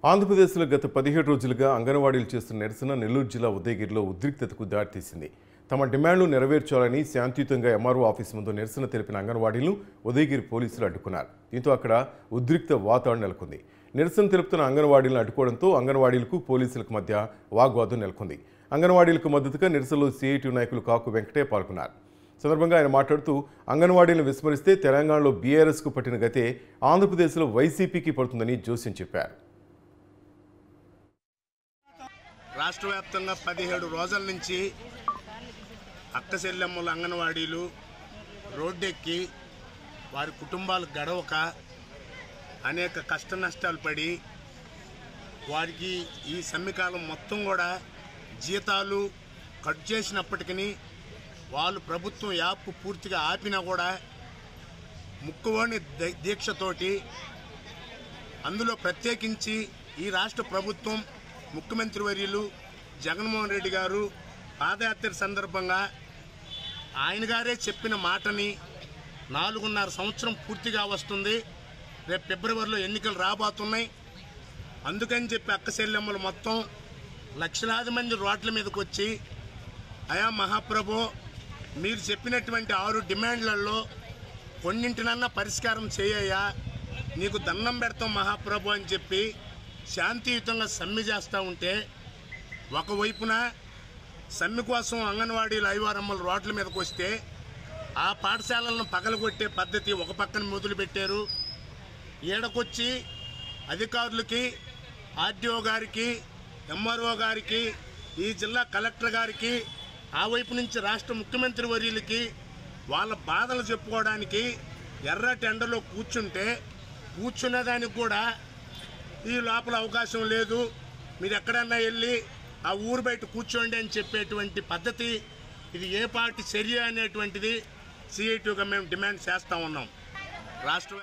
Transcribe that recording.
ఆంధ్రప్రదేశ్లో గత 17 రోజులుగా అంగన్వాడీలు చేస్తున్న నిరసన నెల్లూరు జిల్లా ఉదయగిరిలో ఉద్రిక్తతకు దారితీసింది. తమ డిమాండ్లు నెరవేర్చాలని శాంతియుతంగా ఎంఆర్ఓ ఆఫీస్ ముందు నిరసన తెలిపిన అంగన్వాడీలను ఉదయగిరి పోలీసులు అడ్డుకున్నారు. దీంతో అక్కడ ఉద్రిక్త వాతావరణం నెలకొంది. నిరసన తెలుపుతున్న అంగన్వాడీలను అడ్డుకోవడంతో అంగన్వాడీలకు పోలీసులకు మధ్య వాగ్వాదం నెలకొంది. అంగన్వాడీలకు మద్దతుగా నిరసనలో సిఐటి నాయకులు కాకు వెంకటయ్య పాల్గొన్నారు. సందర్భంగా ఆయన మాట్లాడుతూ అంగన్వాడీలను విస్మరిస్తే తెలంగాణలో బీఆర్ఎస్కు పట్టిన గతే ఆంధ్రప్రదేశ్లో వైసీపీకి పడుతుందని జోస్యం చెప్పారు. రాష్ట్ర వ్యాప్తంగా 17 రోజుల నుంచి అక్కచెల్లెమ్మల అంగన్వాడీలు రోడ్డెక్కి వారి కుటుంబాలు గడవక అనేక కష్ట నష్టాలు పడి వారికి ఈ సమ్మెకాలం మొత్తం కూడా జీతాలు కట్ చేసినప్పటికీ వాళ్ళు ప్రభుత్వం యాప్ పూర్తిగా ఆపినా కూడా ముక్కువోని దీక్షతోటి అందులో ప్రత్యేకించి ఈ రాష్ట్ర ప్రభుత్వం ముఖ్యమంత్రి వర్యులు జగన్మోహన్ రెడ్డి గారు పాదయాత్ర సందర్భంగా ఆయన గారే చెప్పిన మాటని 4.5 సంవత్సరం పూర్తిగా వస్తుంది. రేపు ఫిబ్రవరిలో ఎన్నికలు రాబోతున్నాయి. అందుకని చెప్పి అక్కచెల్లెమ్మలు మొత్తం లక్షలాది మంది రోడ్ల మీదకి వచ్చి అయా మహాప్రభు మీరు చెప్పినటువంటి 6 డిమాండ్లలో కొన్నింటినన్నా పరిష్కారం చేయయ్యా, నీకు దండం పెడతాం మహాప్రభు అని చెప్పి శాంతియుతంగా సమ్మె చేస్తూ ఉంటే ఒకవైపున సమ్మె కోసం అంగన్వాడీలు ఐవారమ్మలు రోడ్ల మీదకి వస్తే ఆ పాఠశాలలను పగలగొట్టే పద్ధతి ఒక పక్కన మొదలుపెట్టారు. ఈడకొచ్చి అధికారులకి, ఆర్డీఓ గారికి, ఎంఆర్ఓ గారికి, ఈ జిల్లా కలెక్టర్ గారికి, ఆ వైపు నుంచి రాష్ట్ర ముఖ్యమంత్రి వర్యులకి వాళ్ళ బాధలు చెప్పుకోవడానికి ఎర్రటి ఎండలో కూర్చునేదానికి కూడా ఈ లోపల అవకాశం లేదు, మీరు ఎక్కడన్నా వెళ్ళి ఆ ఊరు బయట కూర్చోండి అని చెప్పేటువంటి పద్ధతి ఇది ఏ పార్టీ చర్య అనేటువంటిది సిఐటిగా మేము డిమాండ్ చేస్తూ ఉన్నాం. రాష్ట్ర